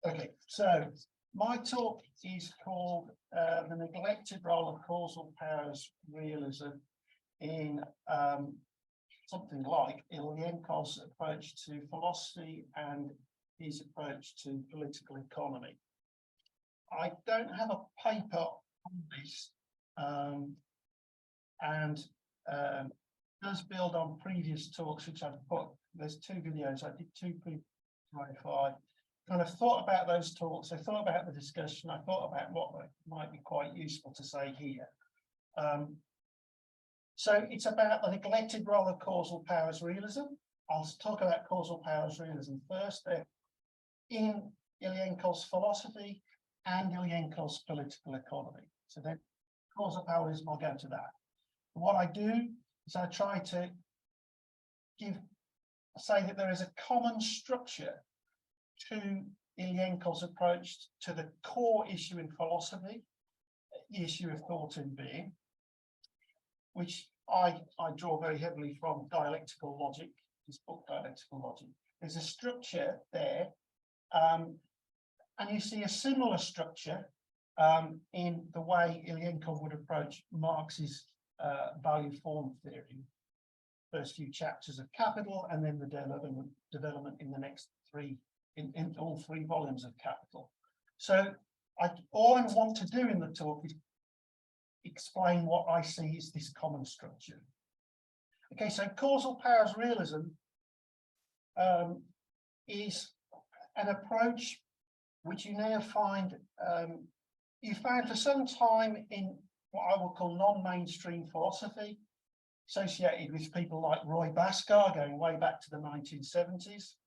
Okay, so my talk is called The Neglected Role of Causal Powers Realism in something like Ilyenkov's approach to philosophy and his approach to political economy. I don't have a paper on this, and does build on previous talks which I've put. There's two videos I did, two pre-25. Kind of thought about those talks. I thought about the discussion. I thought about what might be quite useful to say here. So it's about the neglected role of causal powers realism. I'll talk about causal powers realism first. They're in Ilyenkov's philosophy and Ilyenkov's political economy. So then causal powers, I'll go to that. What I do is I try to say that there is a common structure to Ilyenkov's approach to the core issue in philosophy, the issue of thought and being, which I draw very heavily from dialectical logic, his book Dialectical Logic. There's a structure there, and you see a similar structure in the way Ilyenkov would approach Marx's value form theory. First few chapters of Capital, and then the development in the next three, in all three volumes of Capital. So all I want to do in the talk is explain what I see as this common structure. Okay, so causal powers realism is an approach which you now find, you found for some time in what I would call non-mainstream philosophy, associated with people like Roy Bhaskar going way back to the 1970s.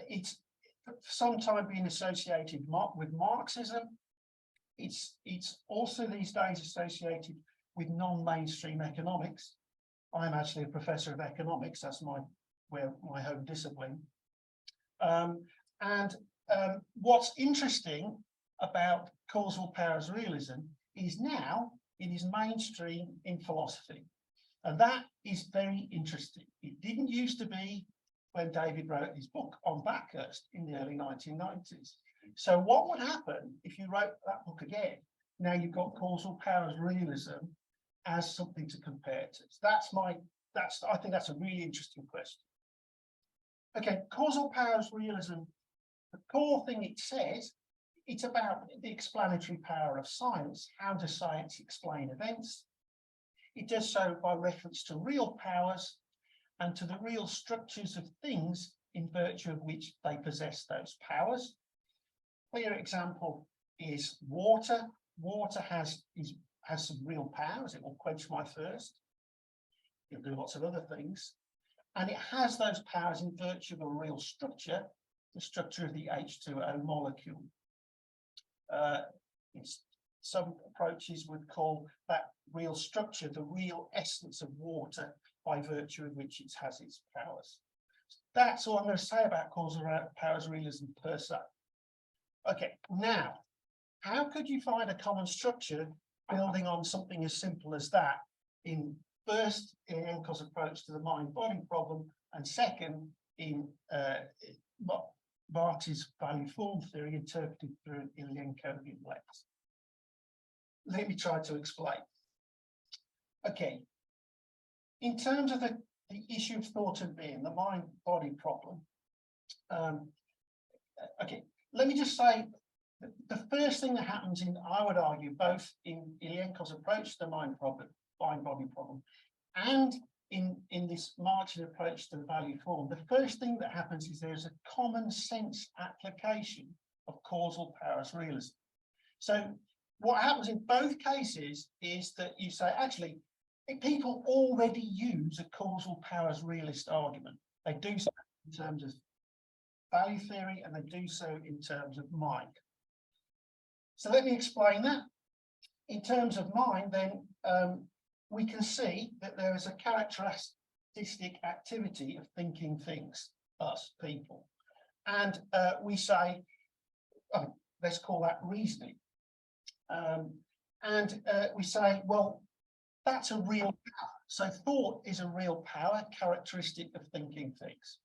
It's for some time been associated with Marxism. It's also these days associated with non-mainstream economics. I'm actually a professor of economics. That's my home discipline. What's interesting about causal powers realism is now it is mainstream in philosophy, and that is very interesting. It didn't used to be when David wrote his book on Bathurst in the early 1990s. So what would happen if you wrote that book again? Now you've got causal powers realism as something to compare to. So I think that's a really interesting question. Okay, causal powers realism, the core thing it says, it's about the explanatory power of science. How does science explain events? It does so by reference to real powers and to the real structures of things in virtue of which they possess those powers. Clear example is water. Water has some real powers. It will quench my thirst. It'll do lots of other things. And it has those powers in virtue of a real structure, the structure of the H2O molecule. Some approaches would call that real structure the real essence of water by virtue of which it has its powers. That's all I'm going to say about causal powers realism per se. Okay, now, how could you find a common structure building on something as simple as that in first Ilyenkov's approach to the mind-body problem, and second in Marx's value form theory interpreted through an Ilyenkovian lens? Let me try to explain. Okay, in terms of the issue of thought and being, the mind-body problem, okay, let me just say the first thing that happens I would argue, both in Ilyenkov's approach to the mind-body problem and in this Marxian approach to the value form, the first thing that happens is there's a common sense application of causal powers realism. So what happens in both cases is that you say, actually, people already use a causal powers realist argument. They do so in terms of value theory, and they do so in terms of mind. So let me explain that. In terms of mind, then, we can see that there is a characteristic activity of thinking things, us people. And we say, let's call that reasoning. We say, well, that's a real power. So thought is a real power, characteristic of thinking things.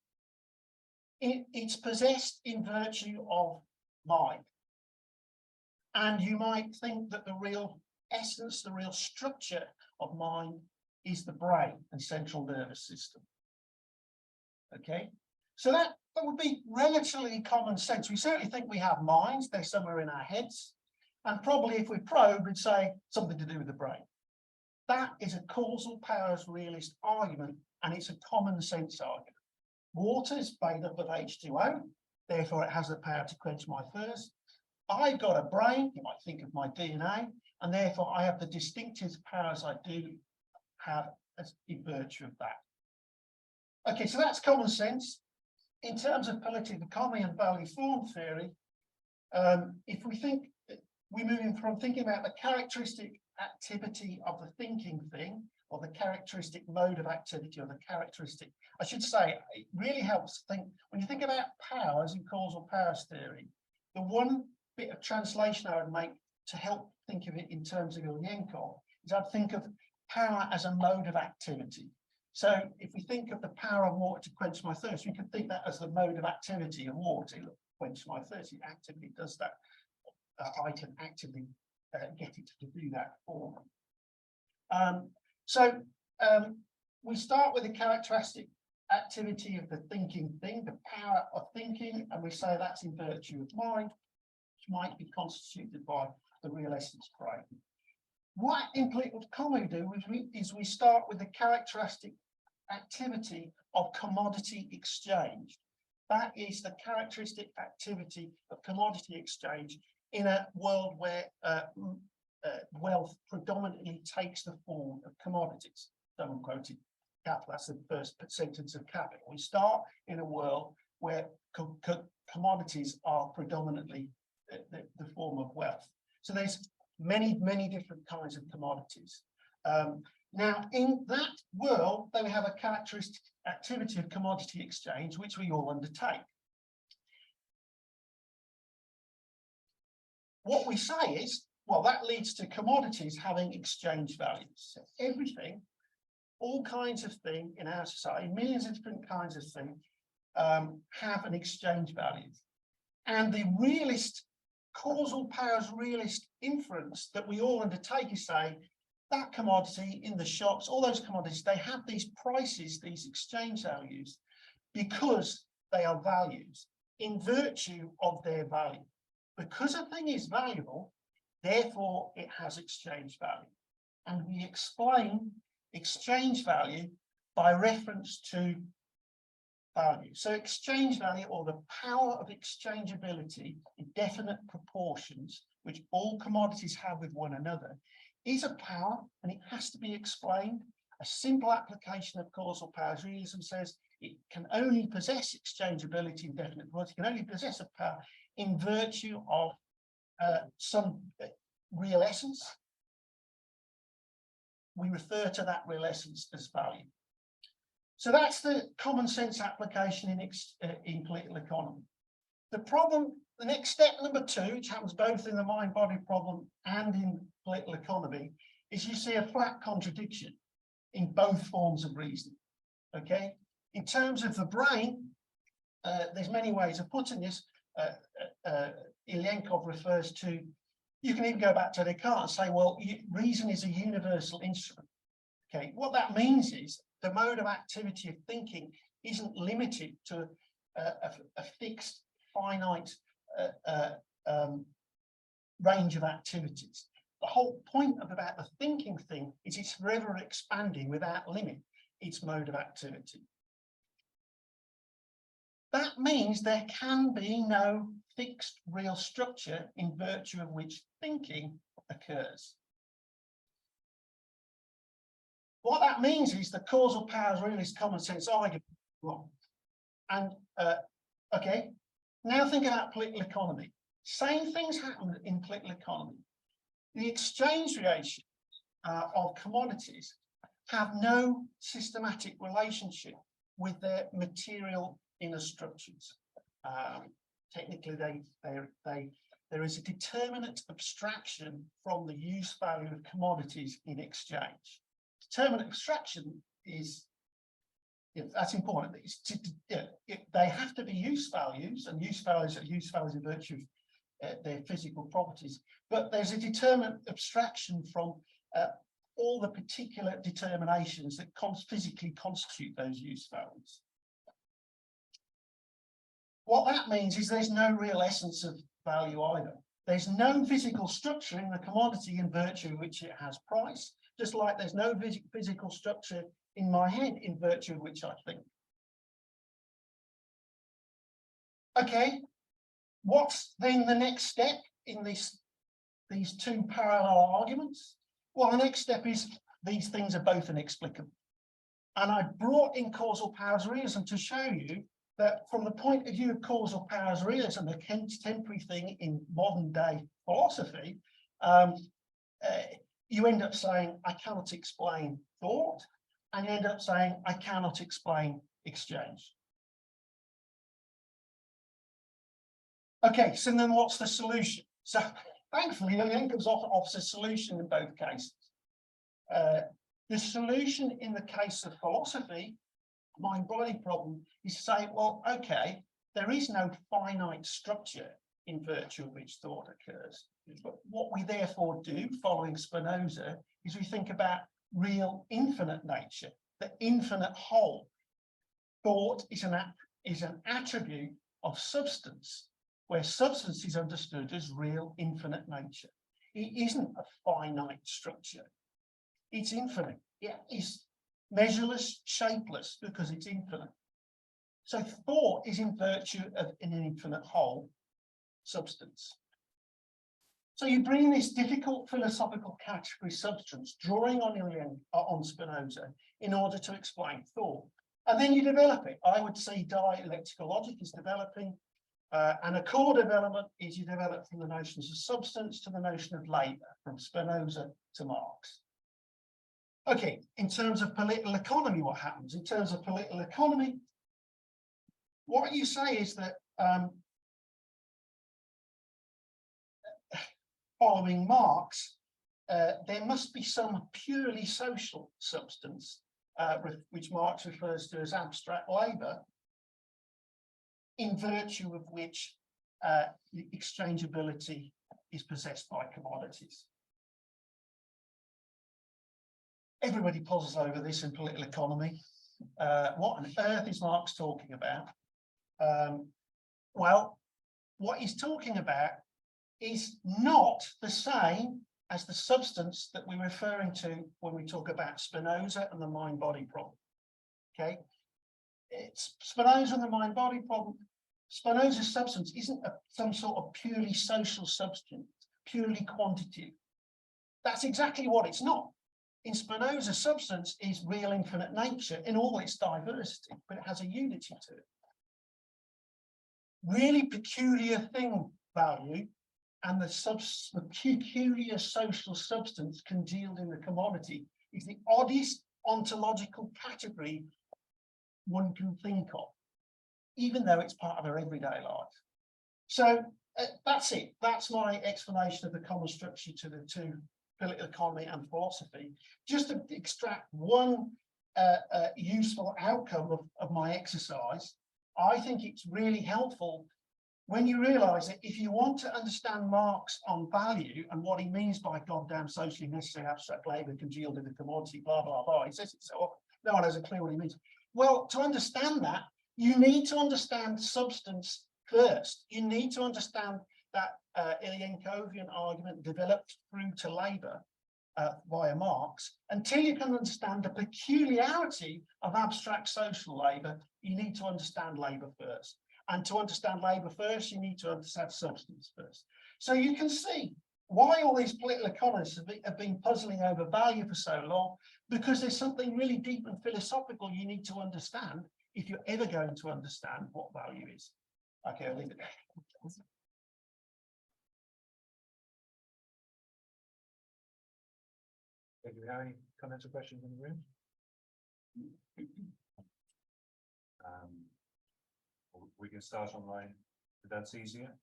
It's possessed in virtue of mind. And you might think that the real essence, the real structure of mind is the brain and central nervous system. Okay, so that would be relatively common sense. We certainly think we have minds, they're somewhere in our heads, and probably if we probe, we'd say something to do with the brain. That is a causal powers realist argument, and it's a common sense argument. Water is made up of H2O, therefore it has the power to quench my thirst. I've got a brain, you might think of my DNA, and therefore I have the distinctive powers I do have as in virtue of that. Okay, so that's common sense. In terms of political economy and value form theory, if we think, we're moving from thinking about the characteristic activity of the thinking thing, or the characteristic mode of activity, or the characteristic, I should say, it really helps think, when you think about powers in causal powers theory, the one bit of translation I would make to help think of it in terms of Ilyenkov is I'd think of power as a mode of activity. So if we think of the power of water to quench my thirst, we can think that as the mode of activity of water to quench my thirst. It actively does that. I can actively get it to do that for me. We start with the characteristic activity of the thinking thing, the power of thinking, and we say that's in virtue of mind, which might be constituted by the real essence brain. What in political economy do is we start with the characteristic activity of commodity exchange. That is the characteristic activity of commodity exchange in a world where wealth predominantly takes the form of commodities. Someone quoted Capital, that's the first sentence of Capital. We start in a world where commodities are predominantly the form of wealth. So there's many different kinds of commodities. Now, in that world, they have a characteristic activity of commodity exchange, which we all undertake. What we say is, well, that leads to commodities having exchange values. So everything, all kinds of things in our society, millions of different kinds of things, have an exchange value. And the realist, causal powers realist inference that we all undertake is say, that commodity in the shops, all those commodities, they have these prices, these exchange values, because they are values in virtue of their value. Because a thing is valuable, therefore it has exchange value. And we explain exchange value by reference to value. So exchange value, or the power of exchangeability in definite proportions, which all commodities have with one another, is a power, and it has to be explained. A simple application of causal powers realism says it can only possess exchangeability in definite proportions. It can only possess a power in virtue of some real essence. We refer to that real essence as value. So that's the common sense application in political economy. The problem, the next step number two, which happens both in the mind-body problem and in political economy, is you see a flat contradiction in both forms of reasoning. Okay, in terms of the brain, there's many ways of putting this. Ilyenkov refers to, you can even go back to Descartes and say, well, reason is a universal instrument. Okay, what that means is the mode of activity of thinking isn't limited to a fixed, finite range of activities. The whole point about the thinking thing is it's forever expanding without limit, its mode of activity. That means there can be no fixed real structure in virtue of which thinking occurs. What that means is the causal powers realist common sense argument wrong. And okay, now think about political economy. Same things happen in political economy. The exchange ratio of commodities have no systematic relationship with their material inner structures. Technically, there is a determinate abstraction from the use value of commodities in exchange. Determinate abstraction is That's important. They have to be use values, and use values are use values in virtue of their physical properties. But there's a determinate abstraction from all the particular determinations that physically constitute those use values. What that means is there's no real essence of value either. There's no physical structure in the commodity in virtue of which it has price, just like there's no physical structure in my head in virtue of which I think. Okay, what's then the next step in these two parallel arguments? Well, the next step is these things are both inexplicable. And I brought in causal powers realism to show you that from the point of view of causal powers realism, the contemporary thing in modern day philosophy, you end up saying, I cannot explain thought, and you end up saying, I cannot explain exchange. Okay, so then what's the solution? So thankfully, Ilyenkov offers a solution in both cases. The solution in the case of philosophy, mind-body problem, is to say, well, okay, there is no finite structure in virtue of which thought occurs. But what we therefore do, following Spinoza, is we think about real infinite nature, the infinite whole. Thought is an attribute of substance, where substance is understood as real infinite nature. It isn't a finite structure. It's infinite. It is measureless, shapeless, because it's infinite. So thought is in virtue of an infinite whole substance. So you bring this difficult philosophical category substance, drawing on Spinoza, in order to explain thought. And then you develop it. I would say dialectical logic is developing, and a core development is you develop from the notions of substance to the notion of labour, from Spinoza to Marx. Okay, in terms of political economy, what happens? In terms of political economy, what you say is that following Marx, there must be some purely social substance, which Marx refers to as abstract labour, in virtue of which the exchangeability is possessed by commodities. Everybody puzzles over this in political economy. What on earth is Marx talking about? Well, what he's talking about is not the same as the substance that we're referring to when we talk about Spinoza and the mind-body problem. Okay, it's Spinoza and the mind-body problem. Spinoza's substance isn't some sort of purely social substance, purely quantitative. That's exactly what it's not. In Spinoza, substance is real infinite nature in all its diversity, but it has a unity to it. Really peculiar thing value and the peculiar social substance congealed in the commodity is the oddest ontological category one can think of, even though it's part of our everyday life. So that's it. That's my explanation of the common structure to the two, political economy and philosophy. Just to extract one useful outcome of my exercise, I think it's really helpful when you realise that if you want to understand Marx on value and what he means by goddamn socially necessary abstract labour congealed in the commodity, blah, blah, blah, he says it so often, no one has a clue what he means. Well, to understand that, you need to understand substance first. You need to understand that Ilyenkovian argument developed through to labour via Marx. Until you can understand the peculiarity of abstract social labour, you need to understand labour first. And to understand labour first, you need to understand substance first. So you can see why all these political economists have been puzzling over value for so long, because there's something really deep and philosophical you need to understand if you're ever going to understand what value is. Okay, I'll leave it there. Do you have any comments or questions in the room? We can start online if that's easier.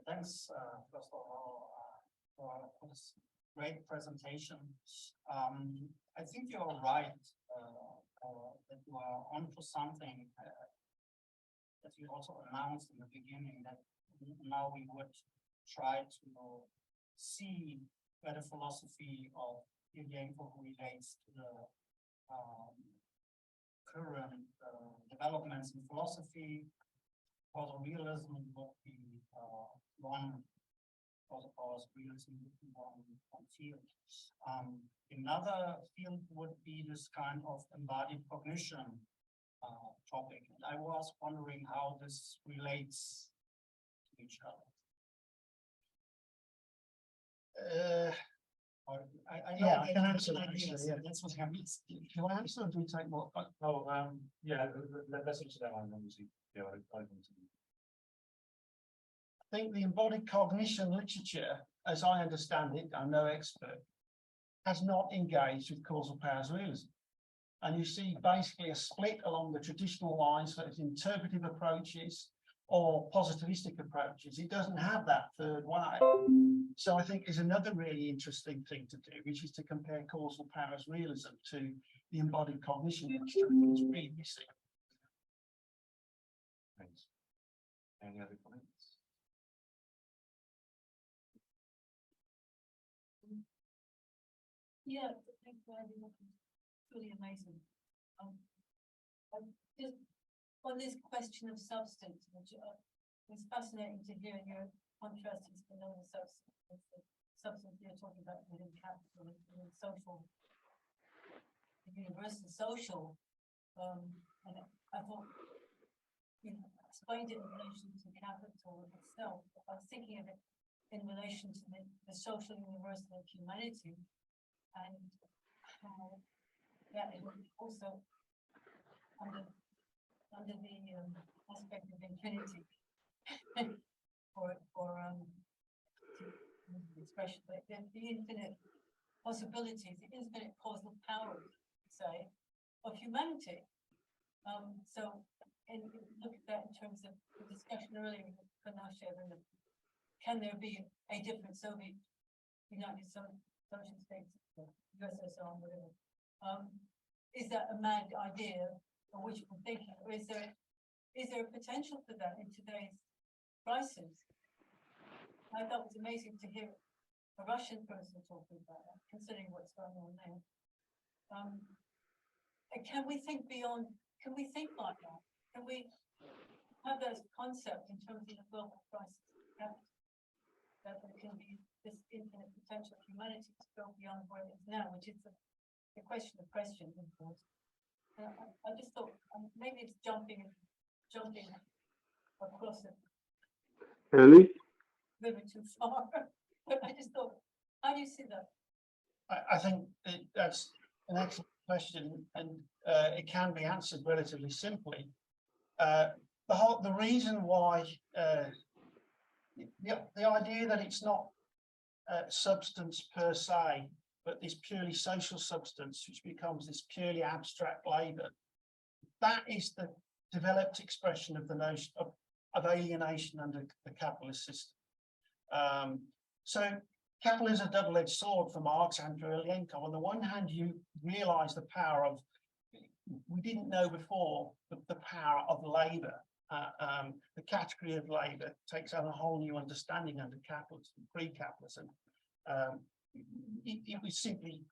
Thanks, first of all, this great presentation. I think you are right that you are onto something that you also announced in the beginning, that now we would try to see where the philosophy of Ilyenkov relates to the current developments in philosophy. Causal realism would be one. Causal realism would be one field. Another field would be this kind of embodied cognition topic. And I was wondering how this relates to each other. I know I can answer that. ideas, Yeah. that's what I'm Can I answer or do you take more? Yeah, let's answer that one, obviously. Yeah, I think the embodied cognition literature, as I understand it, I'm no expert, has not engaged with causal powers realism. And you see basically a split along the traditional lines for interpretive approaches or positivistic approaches. It doesn't have that third way. So I think is another really interesting thing to do, which is to compare causal powers realism to the embodied cognition literature. It's really missing. Thanks. Any other comments? Yeah, thanks for having me. Truly amazing. Just on this question of substance, which was fascinating to hear your contrasting Spinoza substance with the substance you're talking about within capital and social, the universal social. And I thought, you know, explained it in relation to capital itself. I was thinking of it in relation to the social universal of humanity, and how that is also under the aspect of infinity, or the expression, but the infinite possibilities, the infinite causal power, say, of humanity. So, and look at that in terms of the discussion earlier with Konashev and can there be a different Soviet United Social States, USSR, whatever? Is that a mad idea or wishful thinking, or is there a potential for that in today's crisis? I thought it was amazing to hear a Russian person talking about that, considering what's going on there. Can we think beyond? Can we think like that? Can we have that concept in terms of the global crisis? That there can be this infinite potential of humanity to go beyond where it is now, which is the question of questions, of course. I just thought maybe it's jumping across it. Ellie? River too far. But I just thought, how do you see that? I think that's an excellent question, and it can be answered relatively simply. The reason why the idea that it's not substance per se, but this purely social substance, which becomes this purely abstract labor, that is the developed expression of the notion of alienation under the capitalist system. So capital is a double-edged sword for Marx and for Ilyenkov. On the one hand, you realize the power of, we didn't know before, the power of labor. The category of labor takes on a whole new understanding under capitalism, pre-capitalism. It was simply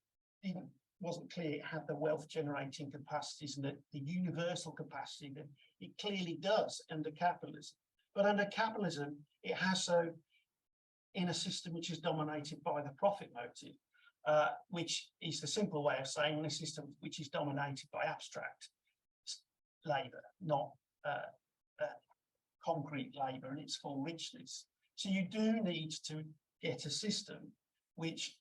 wasn't clear it had the wealth generating capacities and the universal capacity that it clearly does under capitalism. But under capitalism, it has so in a system which is dominated by the profit motive, which is the simple way of saying a system which is dominated by abstract labor, not concrete labor in its full richness. So you do need to get a system which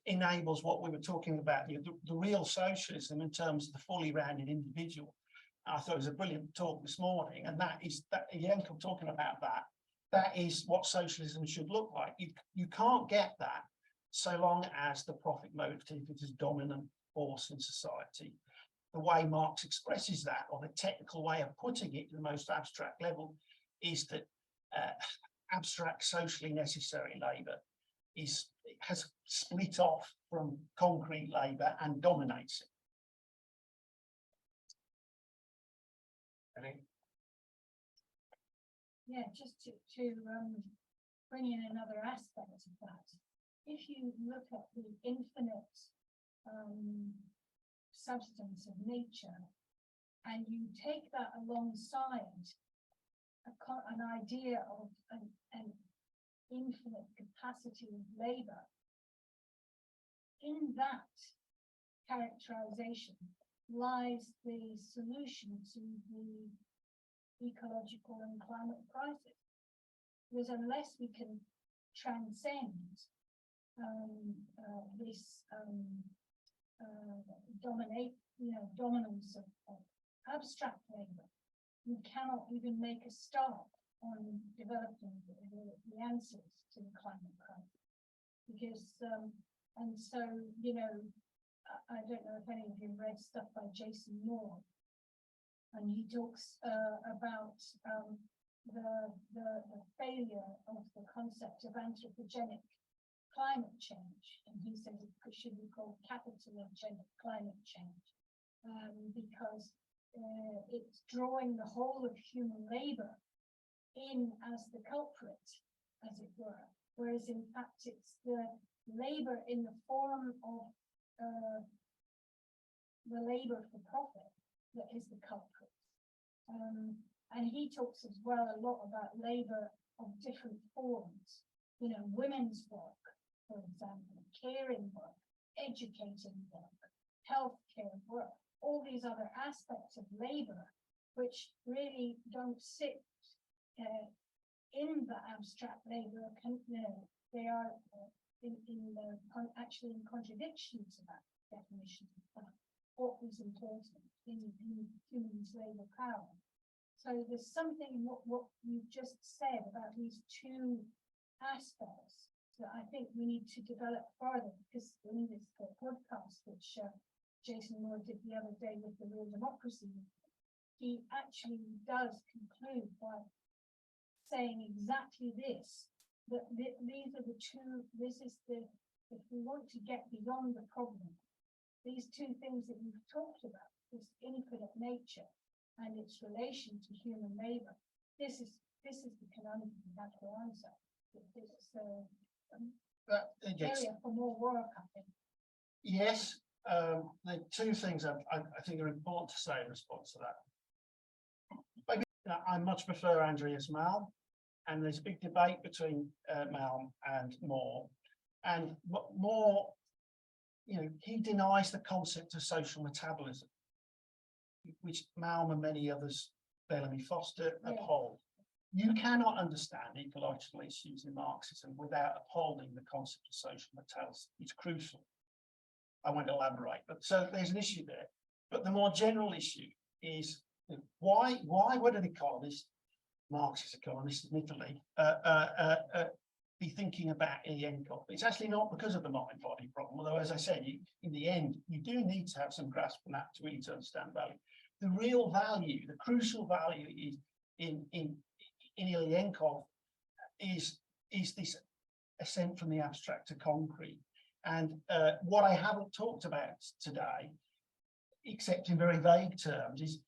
enables what we were talking about, the real socialism in terms of the fully rounded individual. I thought it was a brilliant talk this morning, and that is that Ilyenkov talking about that. That is what socialism should look like. You can't get that so long as the profit motive is a dominant force in society. The way Marx expresses that, or the technical way of putting it to the most abstract level, is that abstract socially necessary labor is has split off from concrete labour and dominates it. Any? Yeah, just to bring in another aspect of that. If you look at the infinite substance of nature, and you take that alongside an idea of an infinite capacity of labor, in that characterization lies the solution to the ecological and climate crisis. Because unless we can transcend this dominance of abstract labor, we cannot even make a start on developing the answers to the climate crisis. Because and so, I don't know if any of you read stuff by Jason Moore, and he talks about the failure of the concept of anthropogenic climate change, and he says it should be called capitalogenic climate change, because it's drawing the whole of human labor in as the culprit, as it were, whereas in fact it's the labor in the form of the labor for profit that is the culprit. And he talks as well a lot about labor of different forms, women's work, for example, caring work, educating work, healthcare work, all these other aspects of labor, which really don't sit in the abstract labor. They are actually in contradiction to that definition of what is important in humans' labor power. So there's something in what you've just said about these two aspects that I think we need to develop further, because in this podcast, which Jason Moore did the other day with the Real Democracy, he actually does conclude by saying exactly this, that these are the two, if we want to get beyond the problem, these two things that you've talked about, this infinite nature and its relation to human labor, this is the conundrum we have to answer. This is area for more work, I think. Yes, the two things I think are important to say in response to that. Maybe I much prefer Andreas Malm, and there's a big debate between Malm and Moore. And Moore, he denies the concept of social metabolism, which Malm and many others, Bellamy Foster, uphold. You cannot understand ecological issues in Marxism without upholding the concept of social metabolism. It's crucial. I won't elaborate, but so there's an issue there. But the more general issue is why would an economist, Marxist economist in Italy, be thinking about Ilyenkov? It's actually not because of the mind-body problem, although, as I said, in the end, you do need to have some grasp on that to really understand value. The real value, the crucial value is in Ilyenkov is this ascent from the abstract to concrete. And what I haven't talked about today, except in very vague terms, is,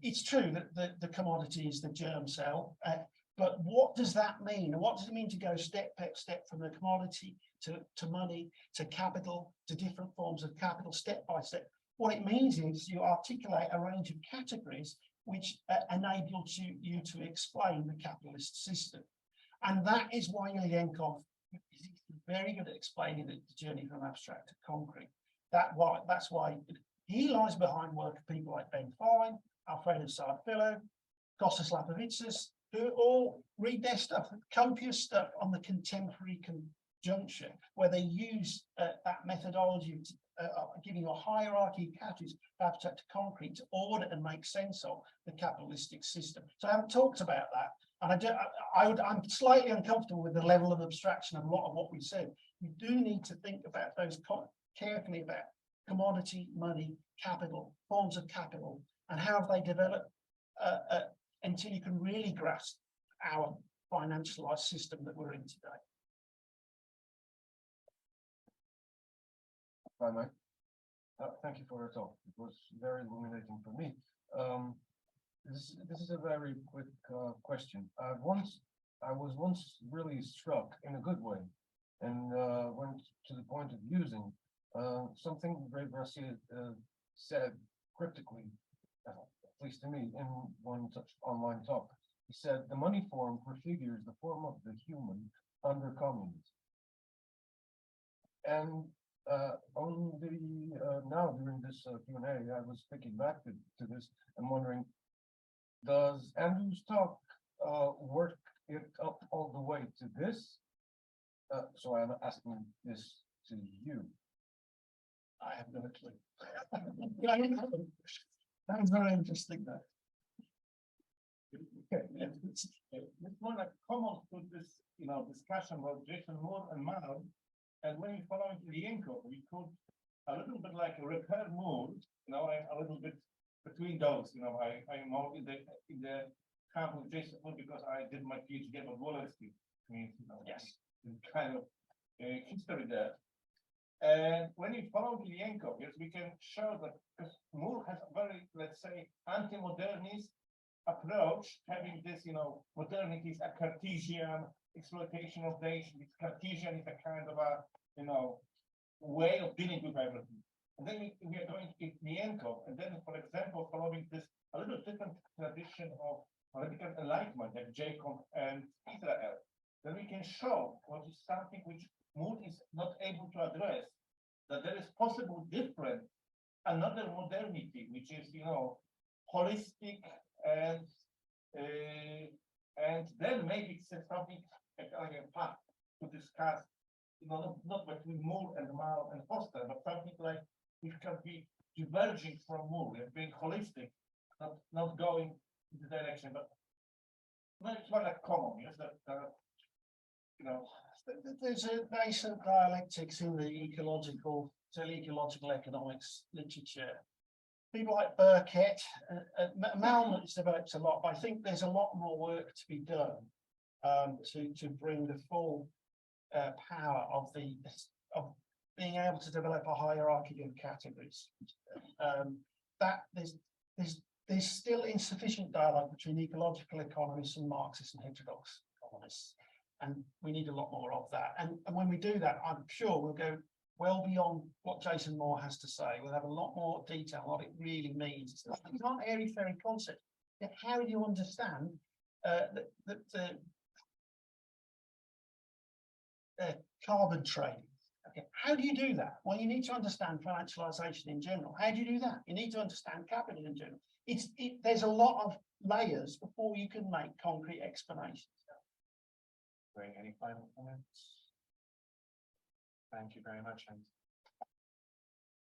it's true that the commodity is the germ cell, but what does that mean? What does it mean to go step by step from the commodity to money, to capital, to different forms of capital, step by step? What it means is you articulate a range of categories which enable you to explain the capitalist system. And that is why Ilyenkov is very good at explaining the journey from abstract to concrete. That's why he lies behind work of people like Ben Fine, Alfredo Sardfilo, Kostas Lapovitsas, who all read their stuff, copious stuff on the contemporary conjuncture, where they use that methodology of giving a hierarchy of categories, abstract to concrete, to order and make sense of the capitalistic system. So I haven't talked about that. And I'm slightly uncomfortable with the level of abstraction of a lot of what we said. You do need to think about those carefully, about commodity, money, capital, forms of capital, and how have they developed until you can really grasp our financialized system that we're in today. if I may. Thank you for your talk. It was very illuminating for me. This is a very quick question. I was once really struck in a good way, and went to the point of using something Ray Garcia said cryptically, at least to me, in one such online talk. He said the money form prefigures the form of the human under communism. And on the now during this Q&A, I was thinking back to this and wondering, does Andrew's talk work it up all the way to this? So I'm asking this to you. I have no clue. That was very interesting, though. Okay. It's more like common to this, discussion about Jason Moore and Mao. And when we follow Ilyenkov, we could a little bit like repair Moore. I'm a little bit between those. I'm more in the camp of Jason Moore because I did my PhD about Walensky. Yes. Kind of history there. And when you follow Ilyenkov, yes, we can show that because Moore has a very, let's say, anti-modernist approach, having this, modernity is a Cartesian exploitation of nation. It's Cartesian is a kind of a, way of dealing with everything. And then we are going to Ilyenkov, and then, for example, following this a little different tradition of political enlightenment, like Jacob and Israel, then we can show what is something which Moore is not able to address, that there is possible different, another modernity, which is, holistic and then maybe it's something like a path to discuss, not between Moore and Mao and Foster, but something like which can be diverging from Moore and being holistic, not going in the direction, but it's more like common, yes, There's a nascent dialectics in the ecological economics literature. People like Burkett, Malman's develops a lot, but I think there's a lot more work to be done to bring the full power of being able to develop a hierarchy of categories. That there's still insufficient dialogue between ecological economists and Marxists and heterodox economists. And we need a lot more of that. And when we do that, I'm sure we'll go well beyond what jason moore has to say. We'll have a lot more detail on what it really means. It's not airy-fairy concept. How do you understand the carbon trading? Okay, how do you do that? Well, you need to understand financialization in general. How do you do that? You need to understand capital in general. There's a lot of layers before you can make concrete explanations. Any final comments? Thank you very much. And